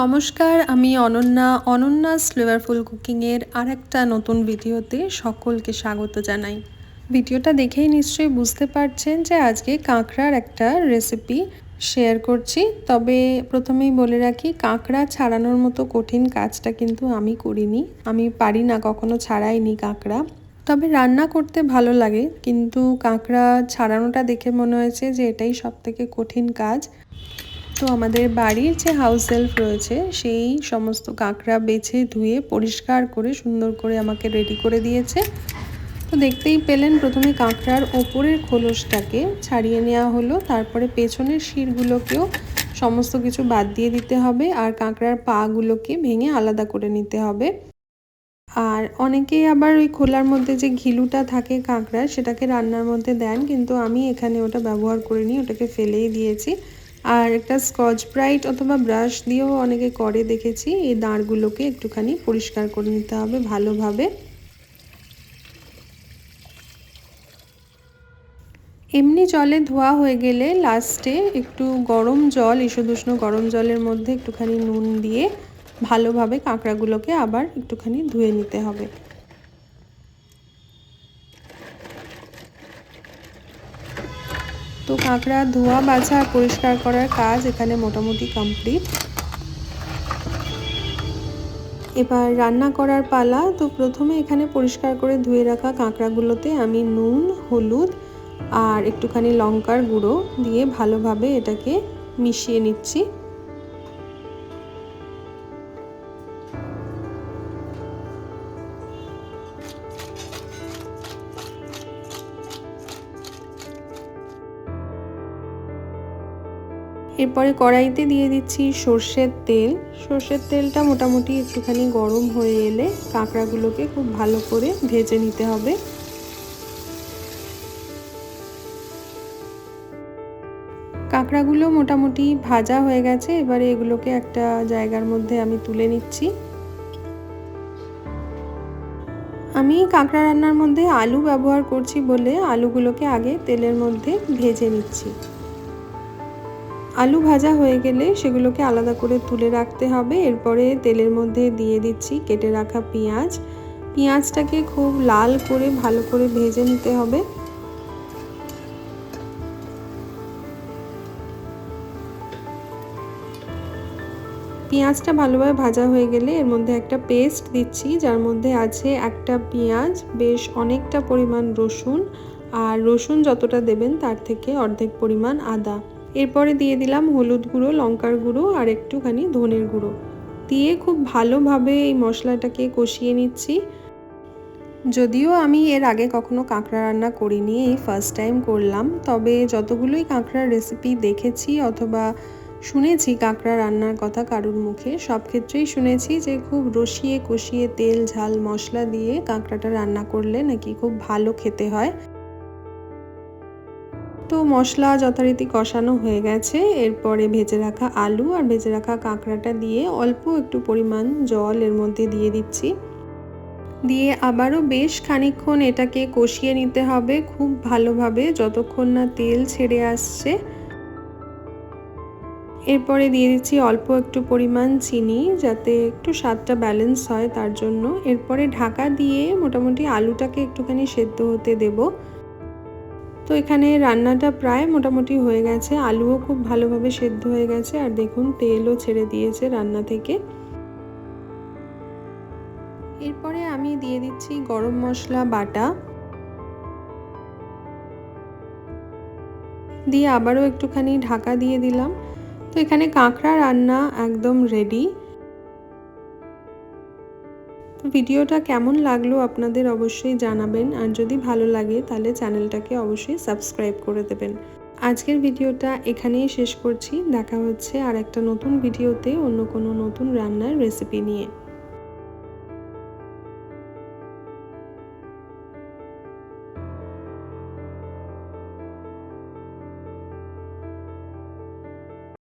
নমস্কার, আমি অনন্যাস ফ্লেভারফুল কুকিংয়ের আরেকটা নতুন ভিডিওতে সকলকে স্বাগত জানাই। ভিডিওটা দেখেই নিশ্চয়ই বুঝতে পারছেন যে আজকে কাঁকড়ার একটা রেসিপি শেয়ার করছি। তবে প্রথমেই বলে রাখি, কাঁকড়া ছাড়ানোর মতো কঠিন কাজটা কিন্তু আমি করিনি। আমি পারি না, কখনো ছাড়াইনি কাঁকড়া। তবে রান্না করতে ভালো লাগে, কিন্তু কাঁকড়া ছাড়ানোটা দেখে মনে হয়েছে যে এটাই সবথেকে কঠিন কাজ। তো আমাদের বাড়ির যে হাউস হেল্প রয়েছে সেই সমস্ত কাঁকড়া বেছে ধুয়ে পরিষ্কার করে সুন্দর করে আমাকে রেডি করে দিয়েছে। তো দেখতেই পেলেন, প্রথমে কাঁকড়ার ওপরের খোলসটাকে ছাড়িয়ে নেওয়া হলো, তারপরে পেছনের শিরগুলোকেও সমস্ত কিছু বাদ দিয়ে দিতে হবে, আর কাঁকড়ার পাগুলোকে ভেঙে আলাদা করে নিতে হবে। আর অনেকেই আবার ওই খোলার মধ্যে যে ঘিলুটা থাকে কাঁকড়ার, সেটাকে রান্নার মধ্যে দেন, কিন্তু আমি এখানে ওটা ব্যবহার করিনি, ওটাকে ফেলেই দিয়েছি। আর একটা স্কচ ব্রাইট অথবা ব্রাশ দিয়েও অনেকে করে দেখেছি। এই দাঁড়গুলোকে একটুখানি পরিষ্কার করে নিতে হবে ভালোভাবে। এমনি জলে ধোয়া হয়ে গেলে লাস্টে একটু গরম জল, ঈষদুষ্ণ গরম জলের মধ্যে একটুখানি নুন দিয়ে ভালোভাবে কাঁকড়াগুলোকে আবার একটুখানি ধুয়ে নিতে হবে। তো কাঁকড়া ধোয়া, বাছা আর পরিষ্কার করার কাজ এখানে মোটামুটি কমপ্লিট। এবার রান্না করার পালা। তো প্রথমে এখানে পরিষ্কার করে ধুয়ে রাখা কাঁকড়াগুলোতে আমি নুন, হলুদ আর একটুখানি লঙ্কার গুঁড়ো দিয়ে ভালোভাবে এটাকে মিশিয়ে নিচ্ছি। এরপরে কড়াইতে দিয়ে দিচ্ছি সর্ষের তেল। সর্ষের তেলটা মোটামুটি একটুখানি গরম হয়ে এলে কাঁকড়াগুলোকে খুব ভালো করে ভেজে নিতে হবে। কাঁকড়াগুলো মোটামুটি ভাজা হয়ে গেছে, এবারে এগুলোকে একটা জায়গার মধ্যে আমি তুলে নিচ্ছি। আমি কাঁকড়া রান্নার মধ্যে আলু ব্যবহার করছি বলে আলুগুলোকে আগে তেলের মধ্যে ভেজে নিচ্ছি। আলু ভাজা হয়ে গেলে সেগুলোকে আলাদা করে তুলে রাখতে হবে। এরপরে তেলের মধ্যে দিয়ে দিচ্ছি কেটে রাখা পেঁয়াজ। পেঁয়াজটাকে খুব লাল করে ভালো করে ভেজে নিতে হবে। পেঁয়াজটা ভালোভাবে ভাজা হয়ে গেলে এর মধ্যে একটা পেস্ট দিচ্ছি, যার মধ্যে আছে একটা পেঁয়াজ, বেশ অনেকটা পরিমাণ রসুন, আর রসুন যতটা দেবেন তার থেকে অর্ধেক পরিমাণ আদা। এরপরে দিয়ে দিলাম হলুদ গুঁড়ো, লঙ্কার গুঁড়ো আর একটুখানি ধনের গুঁড়ো দিয়ে খুব ভালোভাবে এই মশলাটাকে কষিয়ে নিচ্ছি। যদিও আমি এর আগে কখনো কাঁকড়া রান্না করিনি, এই ফার্স্ট টাইম করলাম। তবে যতগুলোই কাঁকড়ার রেসিপি দেখেছি অথবা শুনেছি কাঁকড়া রান্নার কথা কারুর মুখে, সব ক্ষেত্রেই শুনেছি যে খুব রসিয়ে কষিয়ে তেল ঝাল মশলা দিয়ে কাঁকড়াটা রান্না করলে নাকি খুব ভালো খেতে হয়। তো মশলা যথারীতি কষানো হয়ে গেছে। এরপরে ভেজে রাখা আলু আর ভেজে রাখা কাঁকড়াটা দিয়ে অল্প একটু পরিমাণ জল এর মধ্যে দিয়ে দিচ্ছি। দিয়ে আবারও বেশ খানিকক্ষণ এটাকে কষিয়ে নিতে হবে খুব ভালোভাবে, যতক্ষণ না তেল ছেড়ে আসছে। এরপরে দিয়ে দিচ্ছি অল্প একটু পরিমাণ চিনি, যাতে একটু স্বাদটা ব্যালেন্স হয় তার জন্য। এরপরে ঢাকা দিয়ে মোটামুটি আলুটাকে একটুখানি সেদ্ধ হতে দেব। তো এখানে রান্নাটা প্রায় মোটামুটি হয়ে গেছে, আলুও খুব ভালোভাবে সেদ্ধ হয়ে গেছে, আর দেখুন তেলও ছেড়ে দিয়েছে রান্না থেকে। এরপরে আমি দিয়ে দিচ্ছি গরম মশলা বাটা, দিয়ে আবারও একটুখানি ঢাকা দিয়ে দিলাম। তো এখানে কাঁকড়া রান্না একদম রেডি। তো ভিডিওটা কেমন লাগলো আপনাদের অবশ্যই জানাবেন, আর যদি ভালো লাগে তাহলে চ্যানেলটাকে অবশ্যই সাবস্ক্রাইব করে দেবেন। আজকের ভিডিওটা এখানেই শেষ করছি। দেখা হচ্ছে আর একটা নতুন ভিডিওতে অন্য কোনো নতুন রান্নার রেসিপি নিয়ে।